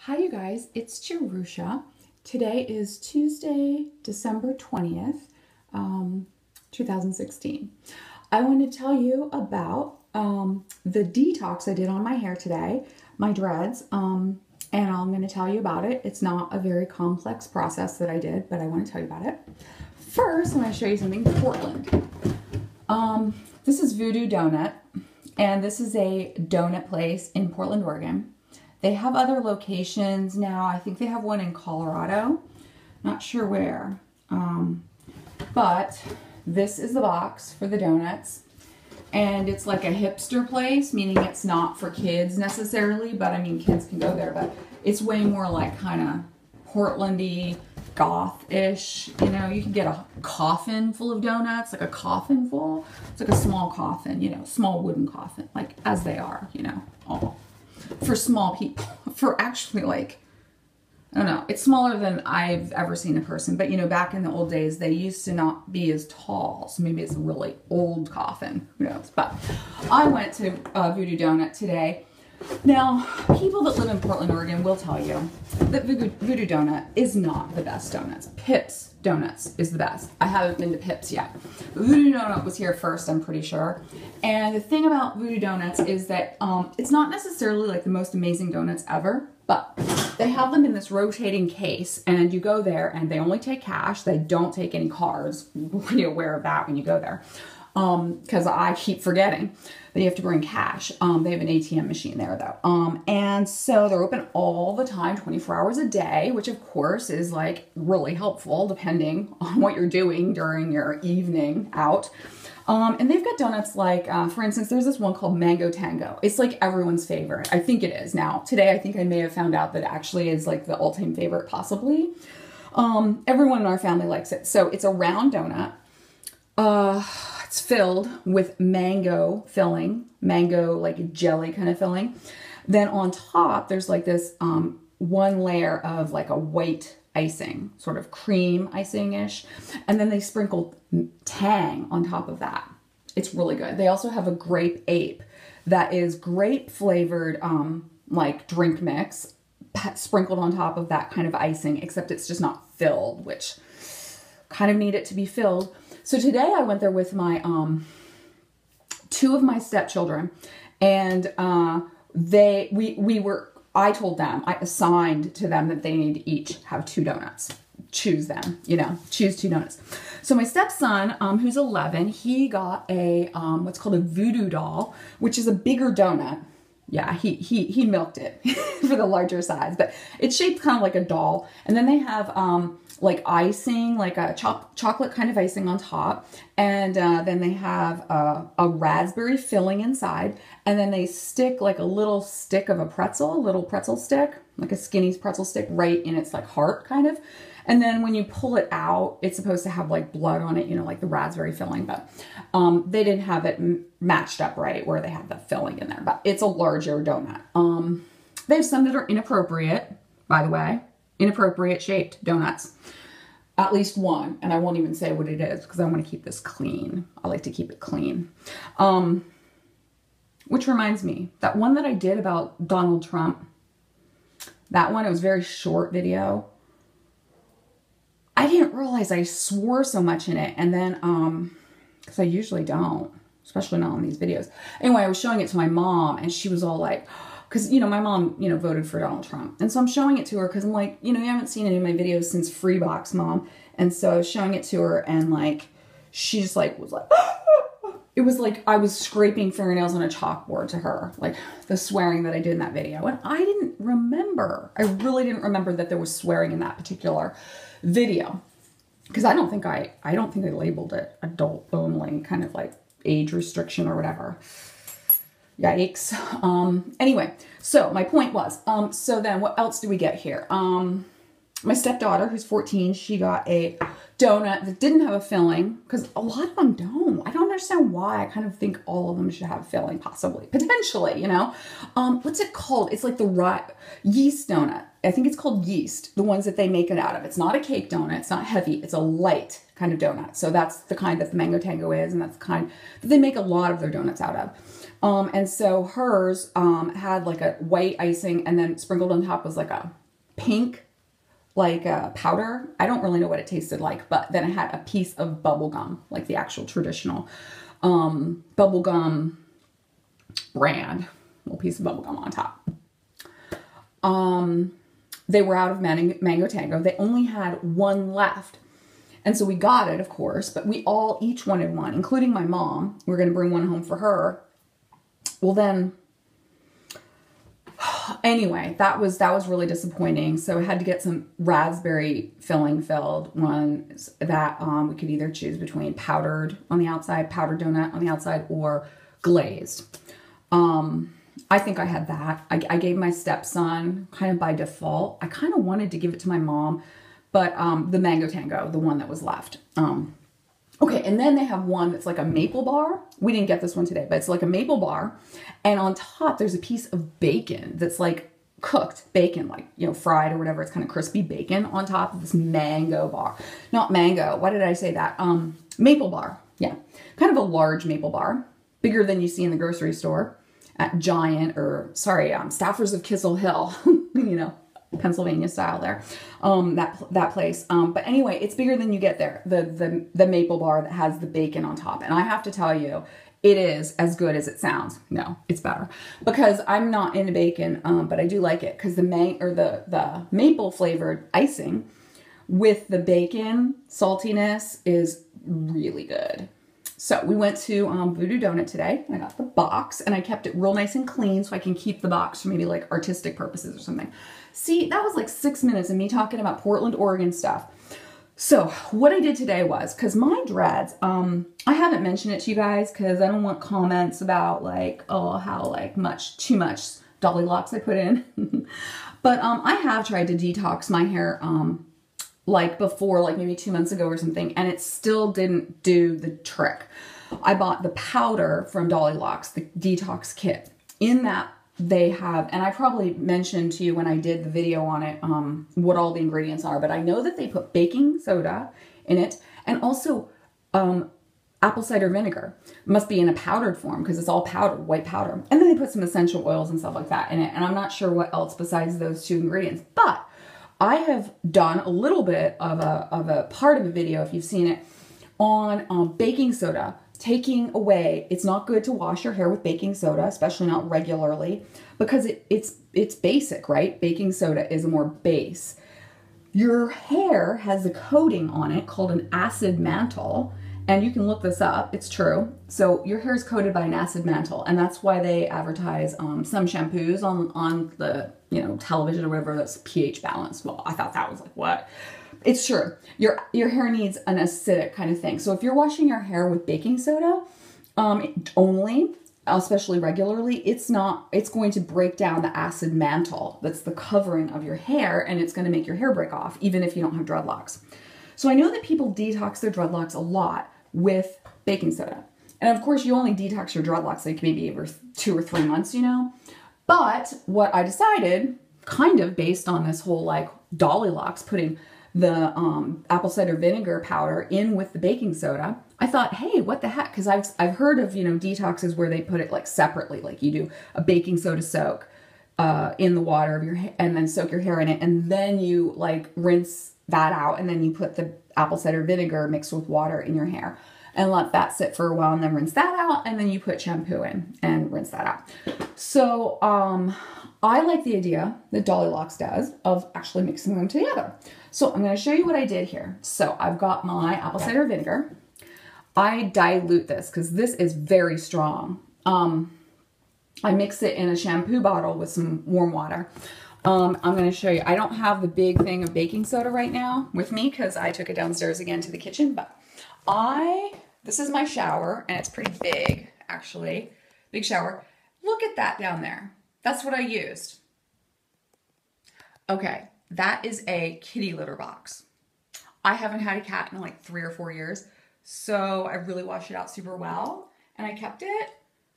Hi you guys, it's Jerusha. Today is Tuesday, December 20th, 2016. I want to tell you about the detox I did on my hair today, my dreads, and I'm going to tell you about it. It's not a very complex process that I did, but I want to tell you about it. First, I'm going to show you something from Portland. This is Voodoo Doughnut, and this is a donut place in Portland, Oregon. They have other locations now. I think they have one in Colorado. Not sure where. But this is the box for the donuts. And it's like a hipster place, meaning it's not for kids necessarily, but I mean kids can go there, but it's way more like kind of Portlandy, goth-ish. You know, you can get a coffin full of donuts, like a coffin full. It's like a small coffin, you know, small wooden coffin, like as they are, you know, all. For small people, for actually like, I don't know, it's smaller than I've ever seen a person, but you know, back in the old days, they used to not be as tall, so maybe it's a really old coffin, who knows. But I went to Voodoo Doughnut today. Now, people that live in Portland, Oregon will tell you that Voodoo Doughnut is not the best donuts. Pips Donuts is the best. I haven't been to Pips yet. Voodoo Doughnut was here first, I'm pretty sure. And the thing about Voodoo Doughnut is that it's not necessarily like the most amazing donuts ever, but they have them in this rotating case, and you go there and they only take cash. They don't take any cards. Be aware of that when you go there. Because I keep forgetting that you have to bring cash. They have an ATM machine there though. And so they're open all the time, 24 hours a day, which of course is like really helpful depending on what you're doing during your evening out. And they've got donuts like, for instance, there's this one called Mango Tango. It's like everyone's favorite. I think it is now. Today, I think I may have found out that it actually is like the all-time favorite possibly. Everyone in our family likes it. So it's a round donut. It's filled with mango filling, mango like jelly kind of filling. Then on top, there's like this one layer of like a white icing, sort of cream icing-ish. And then they sprinkle tang on top of that. It's really good. They also have a grape ape that is grape flavored like drink mix sprinkled on top of that kind of icing, except it's just not filled, which kind of need it to be filled. So today I went there with my two of my stepchildren, and I told them, I assigned to them that they need to each have 2 donuts. Choose them, you know, choose 2 donuts. So my stepson, who's 11, he got a what's called a voodoo doll, which is a bigger donut. Yeah, he milked it for the larger size, but it's shaped kind of like a doll. And then they have like icing, like a chocolate kind of icing on top. And then they have a raspberry filling inside. And then they stick like a little stick of a little pretzel stick, like a skinny pretzel stick right in its like heart kind of. And then when you pull it out, it's supposed to have like blood on it, you know, like the raspberry filling, but they didn't have it matched up right where they have the filling in there, but it's a larger donut. They have some that are inappropriate, by the way, inappropriate shaped donuts. At least one, and I won't even say what it is because I want to keep this clean. I like to keep it clean. Which reminds me, that one that I did about Donald Trump, that one, it was a very short video. I didn't realize I swore so much in it, and then, because I usually don't, especially not on these videos. Anyway, I was showing it to my mom, and she was all like, because, you know, my mom, you know, voted for Donald Trump. And so I'm showing it to her because I'm like, you know, you haven't seen any of my videos since Freebox, Mom. And so I was showing it to her, and like, she just like, was like, it was like I was scraping fingernails on a chalkboard to her, like the swearing that I did in that video. And I didn't remember, I really didn't remember that there was swearing in that particular video. Because I don't think I labeled it adult only, kind of like age restriction or whatever. Yikes. Anyway, so my point was, so then what else do we get here? My stepdaughter, who's 14, she got a donut that didn't have a filling, because a lot of them don't. I don't understand why. I kind of think all of them should have filling, possibly, potentially, you know. What's it called? It's like the yeast donut. I think it's called yeast, the ones that they make it out of. It's not a cake donut. It's not heavy. It's a light kind of donut. So that's the kind that the Mango Tango is, and that's the kind that they make a lot of their donuts out of. And so hers had like a white icing, and then sprinkled on top was like a pink, like a powder. I don't really know what it tasted like, but then it had a piece of bubble gum, like the actual traditional bubble gum brand, a little piece of bubble gum on top. They were out of mango tango. They only had one left. And so we got it, of course, but we all each wanted one, including my mom. We were going to bring one home for her. Well, then, anyway, that was really disappointing. So I had to get some raspberry filling filled ones that we could either choose between powdered on the outside, powdered donut on the outside, or glazed. I think I had that. I gave my stepson kind of by default. I kind of wanted to give it to my mom, but the mango tango, the one that was left. Okay, and then they have one that's like a maple bar. We didn't get this one today, but it's like a maple bar. And on top, there's a piece of bacon that's like cooked bacon, like, you know, fried or whatever. It's kind of crispy bacon on top of this mango bar. Not mango. Why did I say that? Maple bar. Yeah. Kind of a large maple bar. Bigger than you see in the grocery store at Giant or, sorry, Staffers of Kissel Hill, you know, Pennsylvania style there, that place. But anyway, it's bigger than you get there, the maple bar that has the bacon on top. And I have to tell you, it is as good as it sounds. No, it's better, because I'm not into bacon, but I do like it because the maple flavored icing with the bacon saltiness is really good. So we went to Voodoo Doughnut today, and I got the box, and I kept it real nice and clean so I can keep the box for maybe like artistic purposes or something. See, that was like 6 minutes of me talking about Portland, Oregon stuff. So what I did today was, because my dreads, I haven't mentioned it to you guys because I don't want comments about like, oh, how like too much dolly locks I put in. But I have tried to detox my hair like before, like maybe 2 months ago or something, and it still didn't do the trick. I bought the powder from Dolly Locks, the detox kit. In that they have, and I probably mentioned to you when I did the video on it, what all the ingredients are, but I know that they put baking soda in it, and also apple cider vinegar. It must be in a powdered form because it's all powdered, white powder. And then they put some essential oils and stuff like that in it, and I'm not sure what else besides those two ingredients, but I have done a little bit of a part of a video, if you've seen it, on baking soda, taking away. It's not good to wash your hair with baking soda, especially not regularly, because it's basic, right? Baking soda is a more base. Your hair has a coating on it called an acid mantle, and you can look this up. It's true. So your hair is coated by an acid mantle, and that's why they advertise some shampoos on the television or whatever that's pH balanced. Well, I thought that was like, what? It's true. Your hair needs an acidic kind of thing. So if you're washing your hair with baking soda only, especially regularly, it's going to break down the acid mantle that's the covering of your hair, and it's going to make your hair break off, even if you don't have dreadlocks. So I know that people detox their dreadlocks a lot with baking soda. And of course, you only detox your dreadlocks like maybe every 2 or 3 months, you know. But what I decided, kind of based on this whole like Dolly Locks putting the apple cider vinegar powder in with the baking soda, I thought, hey, what the heck? Because I've heard of, detoxes where they put it like separately, like you do a baking soda soak in the water of your hair, and then soak your hair in it, and then you like rinse that out, and then you put the apple cider vinegar mixed with water in your hair and let that sit for a while, and then rinse that out, and then you put shampoo in and rinse that out. So I like the idea that Dolly Locks does of actually mixing them together. So I'm going to show you what I did here. So I've got my apple cider vinegar. I dilute this because this is very strong. I mix it in a shampoo bottle with some warm water. I'm going to show you. I don't have the big thing of baking soda right now with me because I took it downstairs again to the kitchen, but this is my shower, and it's pretty big, actually. Big shower. Look at that down there. That's what I used. Okay, that is a kitty litter box. I haven't had a cat in like 3 or 4 years, so I really washed it out super well, and I kept it.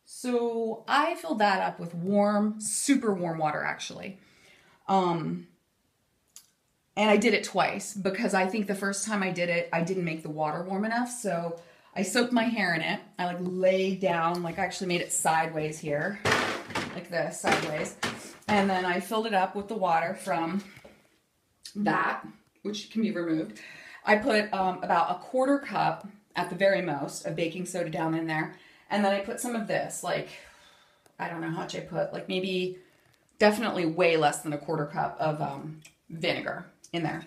So I filled that up with warm, super warm water, actually. And I did it twice because I think the first time I did it, I didn't make the water warm enough. So I soaked my hair in it. I like laid down, like I actually made it sideways here, like this, sideways. And then I filled it up with the water from that, which can be removed. I put about a 1/4 cup at the very most of baking soda down in there. And then I put some of this, like, I don't know how much I put, like maybe definitely way less than a 1/4 cup of vinegar in there.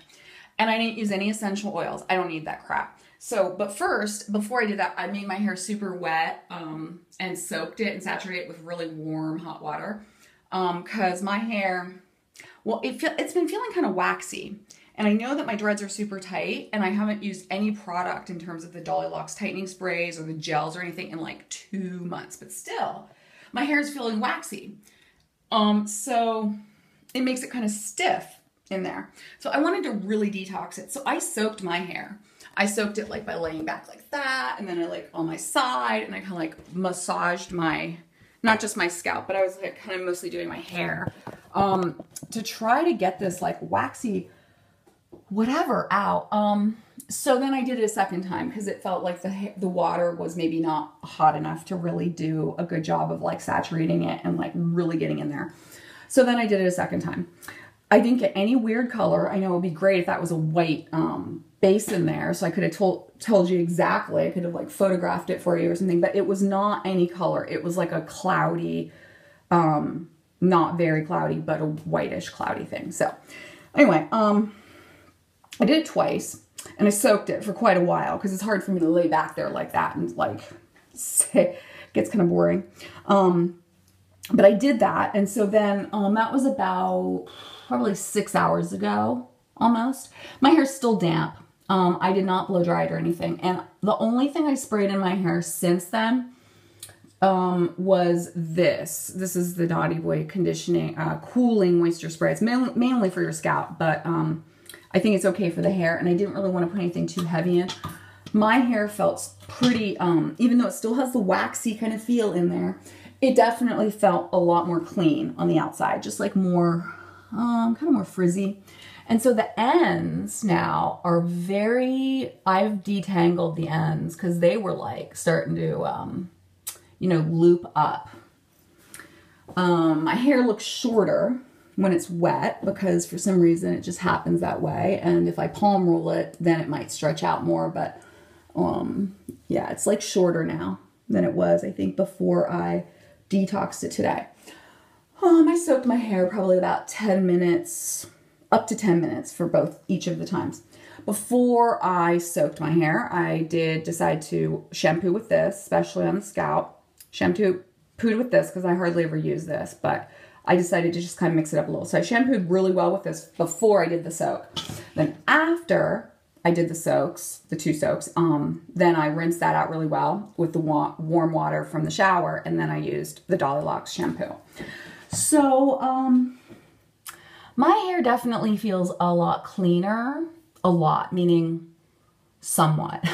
And I didn't use any essential oils. I don't need that crap. So, but first, before I did that, I made my hair super wet and soaked it and saturated it with really warm hot water. Because my hair, well, it's been feeling kind of waxy. And I know that my dreads are super tight, and I haven't used any product in terms of the Dolly Locks tightening sprays or the gels or anything in like 2 months. But still, my hair is feeling waxy. So it makes it kind of stiff in there. So I wanted to really detox it. So I soaked my hair. I soaked it like by laying back like that, and then I like on my side, and I kind of like massaged my, not just my scalp, but I was like kind of mostly doing my hair to try to get this like waxy whatever out. So then I did it a second time because it felt like the water was maybe not hot enough to really do a good job of like saturating it and like really getting in there. So then I did it a second time. I didn't get any weird color. I know it would be great if that was a white base in there, so I could have told you exactly. I could have like photographed it for you or something, but it was not any color. It was like a cloudy, not very cloudy, but a whitish cloudy thing. So anyway, I did it twice, and I soaked it for quite a while because it's hard for me to lay back there like that and like it gets kind of boring. But I did that, and so then that was about probably 6 hours ago, almost. My hair's still damp. I did not blow dry it or anything, and the only thing I sprayed in my hair since then was this. This is the Naughty Boy conditioning, cooling moisture spray. It's mainly for your scalp, but I think it's okay for the hair, and I didn't really want to put anything too heavy in. My hair felt pretty, even though it still has the waxy kind of feel in there, it definitely felt a lot more clean on the outside, just like more, kind of more frizzy. And so the ends now are I've detangled the ends because they were like starting to, you know, loop up. My hair looks shorter when it's wet because for some reason it just happens that way. And if I palm roll it, then it might stretch out more. But yeah, it's like shorter now than it was, I think, before I detoxed it today. I soaked my hair probably about 10 minutes, up to 10 minutes for each of the times. Before I soaked my hair, I did decide to shampoo with this, especially on the scalp. Shampooed with this because I hardly ever use this, but I decided to just kind of mix it up a little. So I shampooed really well with this before I did the soak. Then after I did the soaks, the 2 soaks, then I rinsed that out really well with the warm water from the shower, and then I used the Dolly Locks shampoo. So my hair definitely feels a lot cleaner, a lot, meaning somewhat.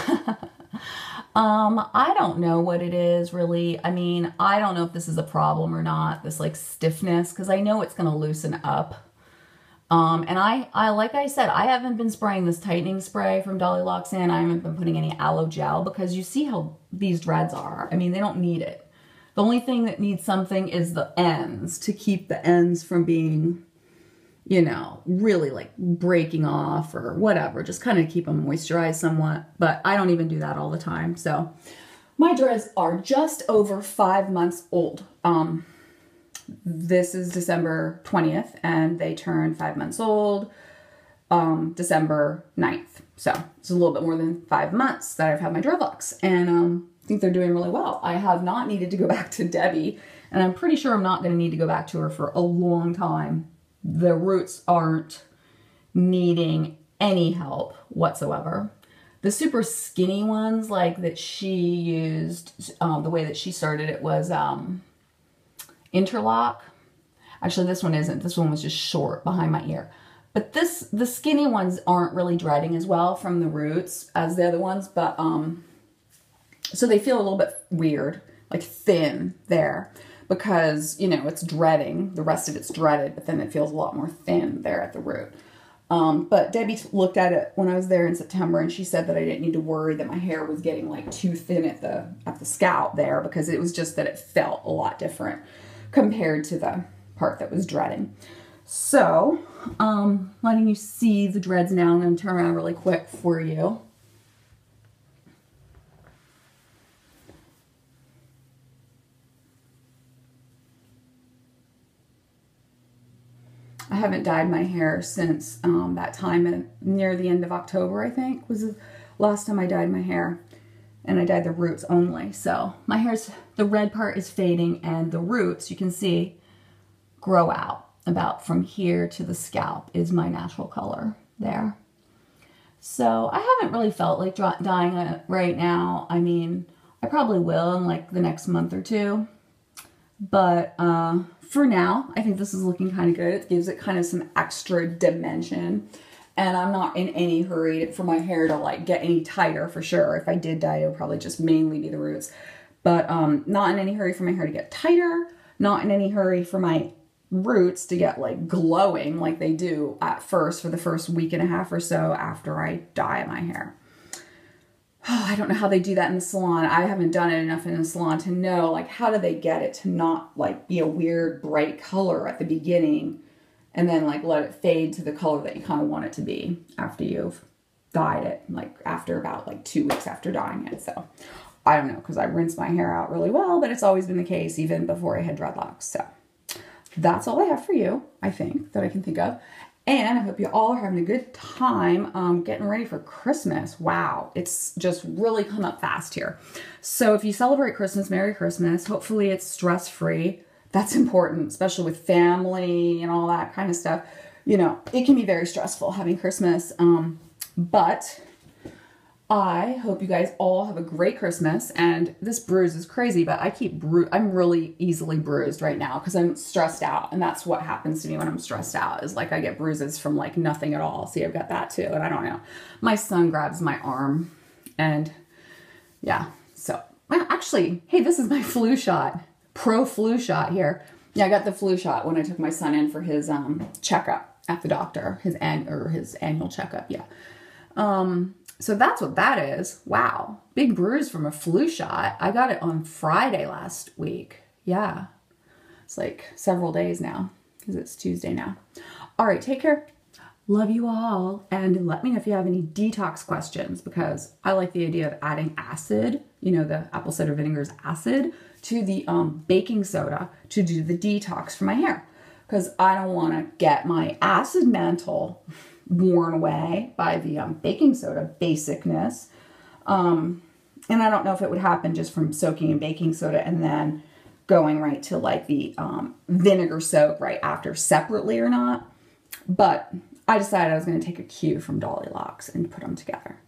I don't know what it is really. I mean, I don't know if this is a problem or not, this like stiffness, because I know it's going to loosen up. And I, like I said, I haven't been spraying this tightening spray from Dolly Locks in. I haven't been putting any aloe gel because you see how these dreads are. I mean, they don't need it. The only thing that needs something is the ends, to keep the ends from being, you know, really like breaking off or whatever. Just kind of keep them moisturized somewhat. But I don't even do that all the time. So my dreads are just over 5 months old. This is December 20th, and they turn 5 months old December 9th. So it's a little bit more than 5 months that I've had my dreadlocks, and I think they're doing really well. I have not needed to go back to Debbie, and I'm pretty sure I'm not going to need to go back to her for a long time. The roots aren't needing any help whatsoever. The super skinny ones, like that she used, the way that she started it was interlock. Actually, this one isn't. This one was just short behind my ear. But the skinny ones aren't really dreading as well from the roots as the other ones. But, so they feel a little bit weird, like thin there. Because, you know, it's dreading. The rest of it's dreaded, but then it feels a lot more thin there at the root. But Debbie looked at it when I was there in September, and she said that I didn't need to worry that my hair was getting like too thin at the scalp there, because it was just that it felt a lot different compared to the part that was dreading. So, letting you see the dreads now. I'm going to turn around really quick for you. I haven't dyed my hair since that time near the end of October, I think, was the last time I dyed my hair. And I dyed the roots only. So my hair's, the red part is fading, and the roots, you can see, grow out about from here to the scalp is my natural color there. So I haven't really felt like dyeing it right now. I mean, I probably will in like the next month or two. But for now, I think this is looking kind of good. It gives it kind of some extra dimension. And I'm not in any hurry for my hair to like get any tighter for sure. If I did dye, it would probably just mainly be the roots. But not in any hurry for my hair to get tighter. Not in any hurry for my roots to get like glowing like they do at first for the first week and a half or so after I dye my hair. Oh, I don't know how they do that in the salon. I haven't done it enough in the salon to know, like, how do they get it to not like be a weird bright color at the beginning and then like let it fade to the color that you kind of want it to be after you've dyed it, like after about like 2 weeks after dyeing it. So I don't know, because I rinse my hair out really well, but it's always been the case even before I had dreadlocks. So that's all I have for you, I think, that I can think of. And I hope you all are having a good time getting ready for Christmas. Wow, it's just really come up fast here. So if you celebrate Christmas, Merry Christmas. Hopefully it's stress-free. That's important, especially with family and all that kind of stuff. You know, it can be very stressful having Christmas. But I hope you guys all have a great Christmas. And this bruise is crazy, but I'm really easily bruised right now because I'm stressed out. And that's what happens to me when I'm stressed out, is like I get bruises from like nothing at all. See, I've got that too. And I don't know. My son grabs my arm and yeah. So actually, hey, this is my flu shot. Pro flu shot here. Yeah, I got the flu shot when I took my son in for his checkup at the doctor, his annual checkup. Yeah. So that's what that is. Wow. Big bruise from a flu shot. I got it on Friday last week. Yeah. It's like several days now because it's Tuesday now. All right. Take care. Love you all. And let me know if you have any detox questions, because I like the idea of adding acid, you know, the apple cider vinegar's acid, to the baking soda to do the detox for my hair. Because I don't want to get my acid mantle worn away by the baking soda basicness. And I don't know if it would happen just from soaking in baking soda and then going right to like the vinegar soak right after separately or not. But I decided I was going to take a cue from Dolly Locks and put them together.